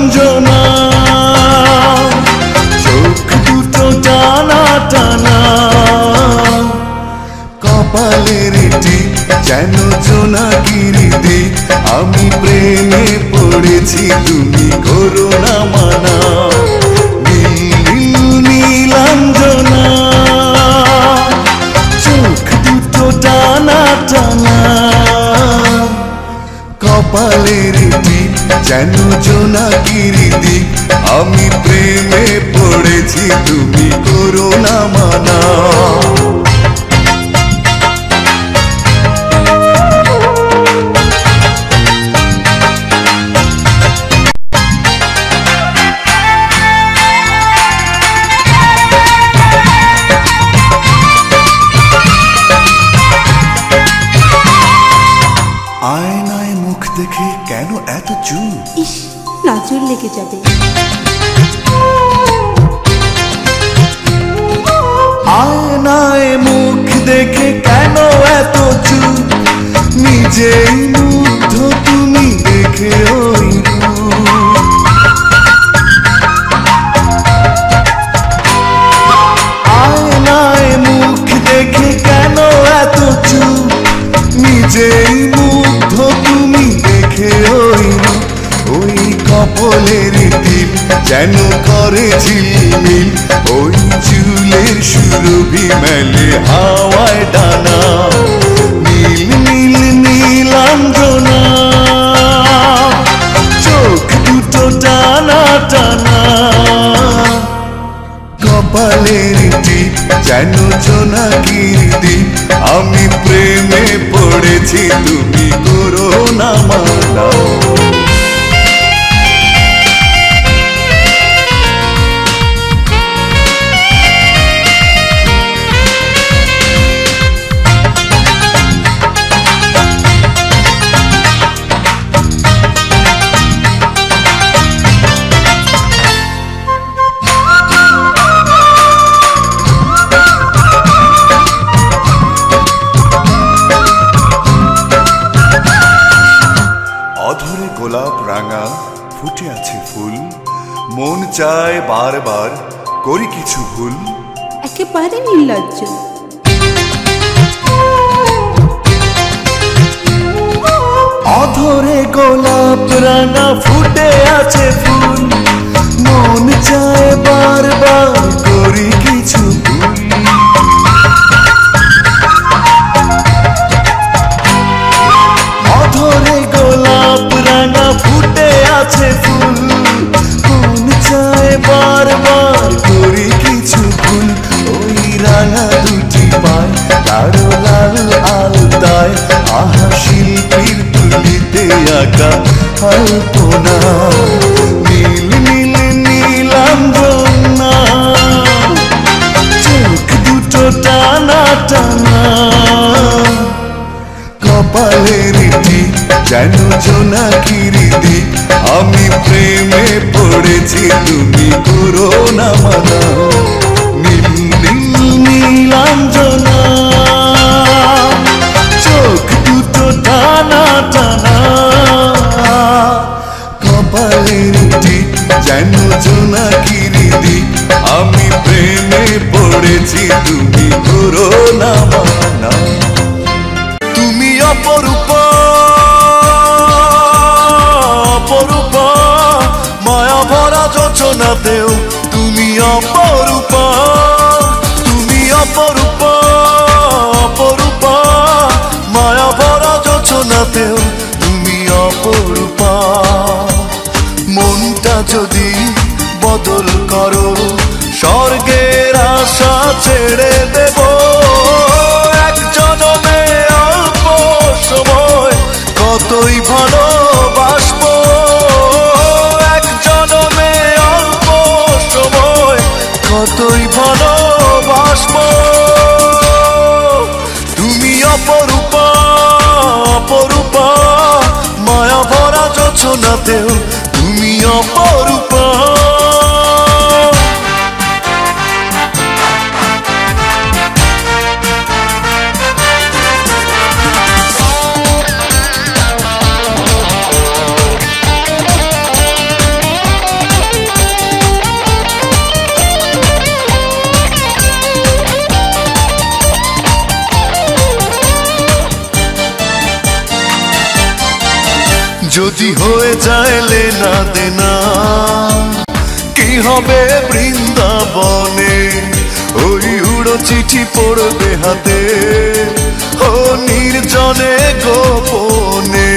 নীলাঞ্জনা চোখ দুটো টানা টানা কপালের টিপ যেন জোনাকির দিক আমি প্রেমে পড়েছি তুমি করো না মানা নীলাঞ্জনা চোখ দুটো টানা টানা কপালের টিপ যেন জোনাকির দিক আমি প্রেমে পড়েছি তুমি করো না মানা আয়নায় মুখ দেখে কেন এত চুপ ইস নজর লেগে যাবে আয়নায় মুখ দেখে কেন এত চুপ নিজেই মুগ্ধ তুমি দেখে ওই আয়নায় মুখ দেখে কেন এত চুপ নিজেই মুগ্ধ তুমি দেখে ওই কপলের টিপ যেন করে ঝিলমিল ওই চুলের সুরভি মেলে হাওয়ায় ডানা নীল নীল নীলাঞ্জনা চোখ দুটো টানা টানা কপালের টিপ যেন জোনাকির দ্বীপ আমি প্রেমে পড়েছি তুমি করো না মানা অধরে গোলাপ রাঙা ফুটে আছে ফুল মন চায় বারবার করি কিছু ভুল একেবারে নির্লজ্জ অধরে গোলাপ রাঙা ফুটে আছে ফুল মন চায় বারবার করি কিছু ভুল অধরে গোলাপ রাঙা ফুটে আছে ফুল মন চায় বারবার করি কিছু ভুল ওই রাঙা দুটি পায় গাঢ় লাল আলতায় আহা শিল্পীর তুলিতে আঁকা আলপনা নীল নীল নীলাঞ্জনা চোখ দুটো টানা টানা কপালের টিপ যেন জোনাকির দিক আমি প্রেমে পড়েছি তুমি করো না মানা নীল নীল নীলাঞ্জনা চোখ দুটো টানা টানা কপালের টিপ যেন জোনাকির দিক আমি প্রেমে পড়েছি তুমি করো না মানা তুমি অপরূপা অপরূপা মায়া ভরা যোচনাতেও তুমি অপরূপা তুমি অপরূপা অপরূপা মায়া ভরা যোচনাতেও তুমি অপরূপা মনটা যদি বদল করো স্বর্গের আশা ছেড়ে দেব এক জনমে অল্প সময় কতই ভালোবাসবো এক জনমে অল্প সময় কতই ভালোবাসবো তুমি অপরূপা অপরূপা মায়া ভরা যোচনাতেও তুমি অপরূপা যদি হয়ে যায় লেনা দেনা, কি হবে বৃন্দাবনে? ওই উড়ো চিঠি পড়বে হাতে, ও নির্জনে গোপনে।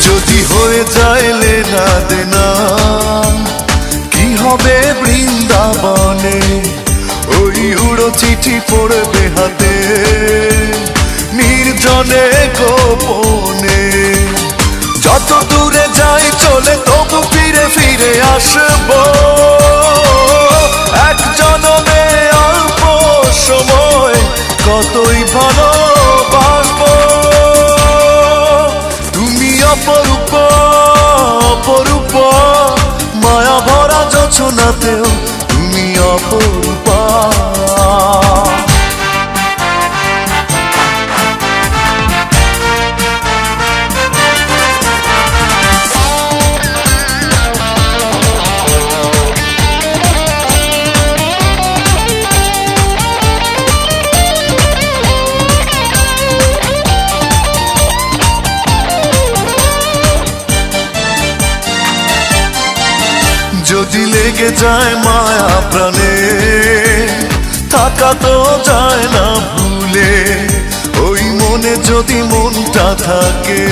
যদি হয়ে যায় লেনা দেনা, কি হবে বৃন্দাবনে? ওই উড়ো চিঠি পড়বে হাতে, নির্জনে গোপনে। যত দূরে যাই চলে তবু ফিরে ফিরে আসবো, এক জনমে অল্প সময় কতই ভালোবাসবো। তুমি অপরূপ অপরূপ, মায়া ভরা যোছনাতেও তুমি অপরূপা। যদি লেগে যায় মায়া প্রাণে, থাকা তো যায় না ভুলে। ওই মনে যদি মনটা থাকে,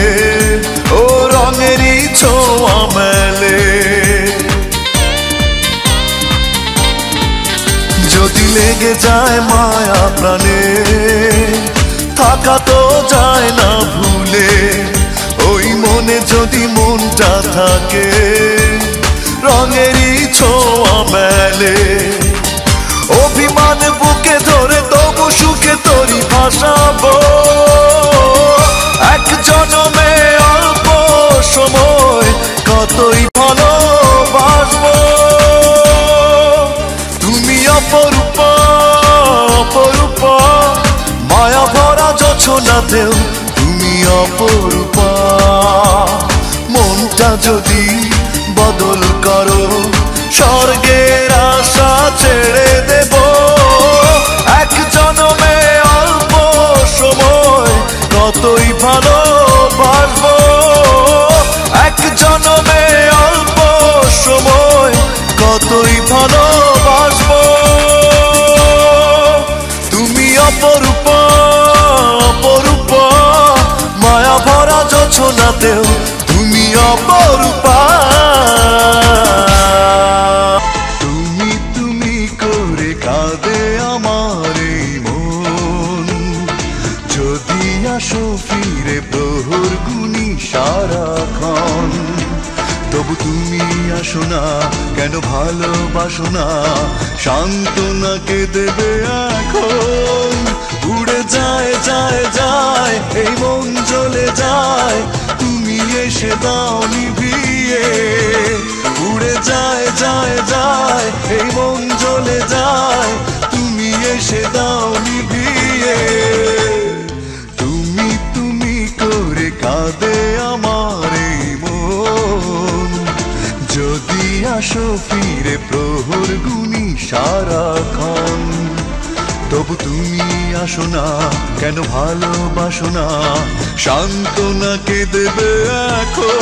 ও রঙেরই ছোঁয়া মেলে। যদি লেগে যায় মায়া প্রাণে, থাকা তো যায় না ভুলে। ওই মনে যদি মনটা থাকে, রঙেরই ছোঁয়া মেলে। অভিমান বুকে ধরে তবু সুখে তোরি ভাসাবো, এক জনমে অল্প সময় কতই ভালোবাসবো। তুমি অপরূপ অপরূপ, মায়া ভরা যোছনাতেও তুমি অপরূপা। মনটা যদি বদল করো, স্বর্গের আশা ছেড়ে দেব, এক জনমে অল্প সময় কতই ভালোবাসবো। এক জনমে অল্প সময় কতই ভালোবাসবো। তুমি অপরূপ অপরূপ, মায়া ভরা যোছনাতেও তুমি অপরূপা। তুমি তুমি করে কাঁদে আমার এই মন, যদি আসো ফিরে প্রহর গুনি সারাক্ষণ। তবু তুমি আসো না কেন, ভালোবাসো না, সান্ত্বনাকে দেবে এখন। উড়ে যায় যায় যায় এই মন জ্বলে যায়, তুমি এসে দাও নিভিয়ে। উড়ে যায় যায় যায় এই মন জ্বলে যায়, তুমি এসে দাও নিভিয়ে। তুমি তুমি করে কাঁদে আমার এই মন, যদি আসো ফিরে প্রহর গুনি সারাক্ষণ। তবু তুমি আসো না কেন, ভালোবাসো না, সান্ত্বনাকে দেবে এখন।